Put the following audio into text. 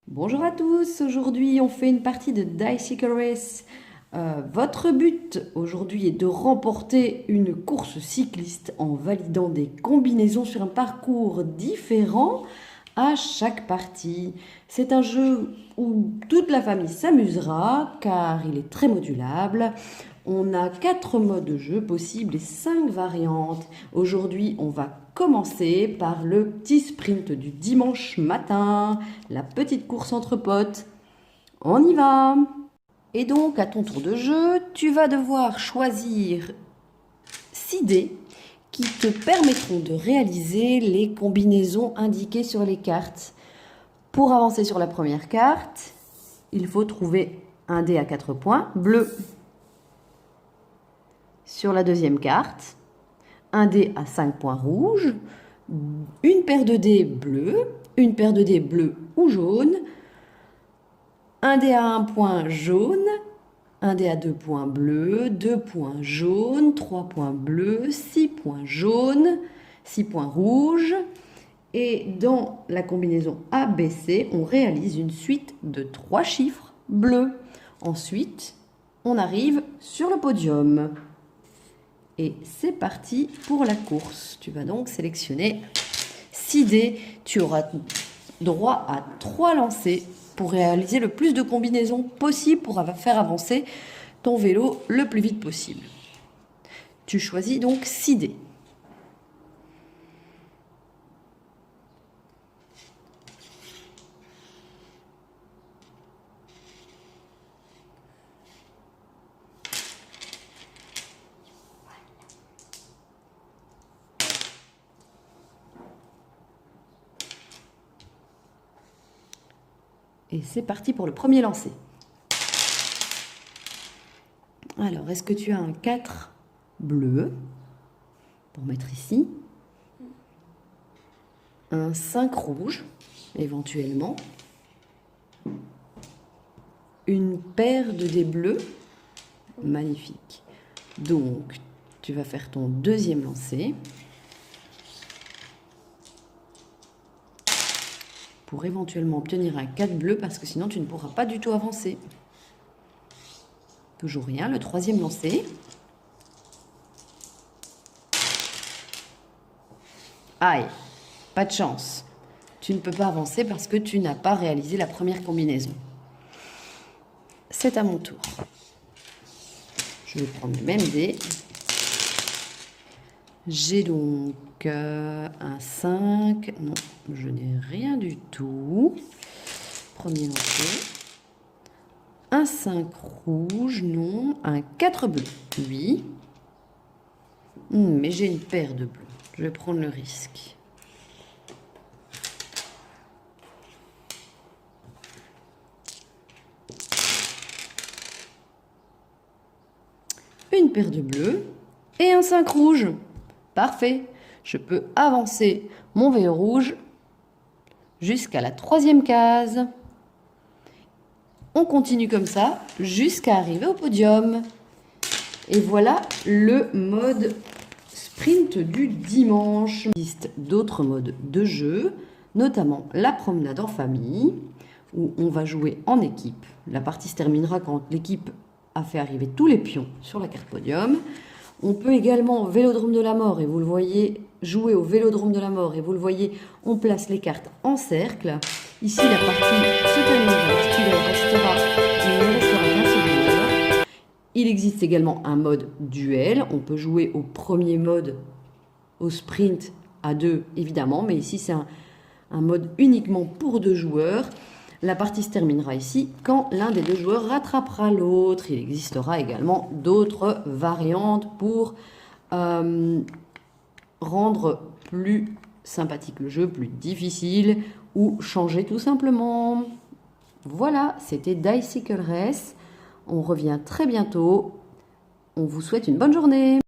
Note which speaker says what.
Speaker 1: Bonjour à tous, aujourd'hui on fait une partie de Dicycle Race. Votre but aujourd'hui est de remporter une course cycliste en validant des combinaisons sur un parcours différent à chaque partie. C'est un jeu où toute la famille s'amusera car il est très modulable. On a 4 modes de jeu possibles et 5 variantes. Aujourd'hui, on va commencer par le petit sprint du dimanche matin, la petite course entre potes. On y va! Et donc, à ton tour de jeu, tu vas devoir choisir 6 dés qui te permettront de réaliser les combinaisons indiquées sur les cartes. Pour avancer sur la première carte, il faut trouver un dé à 4 points, bleu. Sur la deuxième carte, un dé à 5 points rouge, une paire de dés bleus, une paire de dés bleus ou jaunes, un dé à 1 point jaune, un dé à 2 points bleus, 2 points jaunes, 3 points bleus, 6 points jaunes, 6 points rouges. Et dans la combinaison ABC, on réalise une suite de 3 chiffres bleus. Ensuite, on arrive sur le podium. Et c'est parti pour la course. Tu vas donc sélectionner 6 dés. Tu auras droit à 3 lancers pour réaliser le plus de combinaisons possible pour faire avancer ton vélo le plus vite possible. Tu choisis donc 6 dés. Et c'est parti pour le premier lancer. Alors, est-ce que tu as un 4 bleu pour mettre ici? Un 5 rouge, éventuellement. Une paire de dés bleus. Magnifique. Donc, tu vas faire ton deuxième lancer. Pour éventuellement obtenir un 4 bleu, parce que sinon tu ne pourras pas du tout avancer. Toujours rien, le troisième lancer. Aïe, pas de chance. Tu ne peux pas avancer parce que tu n'as pas réalisé la première combinaison. C'est à mon tour. Je vais prendre le même dé. J'ai donc un 5. Non, je n'ai rien du tout. Premier lancer. Un 5 rouge, non. Un 4 bleu, oui. Mais j'ai une paire de bleus. Je vais prendre le risque. Une paire de bleus et un 5 rouge. Parfait. Je peux avancer mon vélo rouge jusqu'à la troisième case. On continue comme ça jusqu'à arriver au podium. Et voilà le mode sprint du dimanche. Il existe d'autres modes de jeu, notamment la promenade en famille, où on va jouer en équipe. La partie se terminera quand l'équipe a fait arriver tous les pions sur la carte podium. On peut également au Vélodrome de la Mort, et vous le voyez, jouer au Vélodrome de la Mort, et vous le voyez, on place les cartes en cercle. Ici, la partie se terminera puisqu'il ne restera qu'un seul joueur. Il existe également un mode duel. On peut jouer au premier mode, au sprint, à 2 évidemment, mais ici c'est un mode uniquement pour 2 joueurs. La partie se terminera ici quand l'un des 2 joueurs rattrapera l'autre. Il existera également d'autres variantes pour rendre plus sympathique le jeu, plus difficile ou changer tout simplement. Voilà, c'était Dicycle Race. On revient très bientôt. On vous souhaite une bonne journée.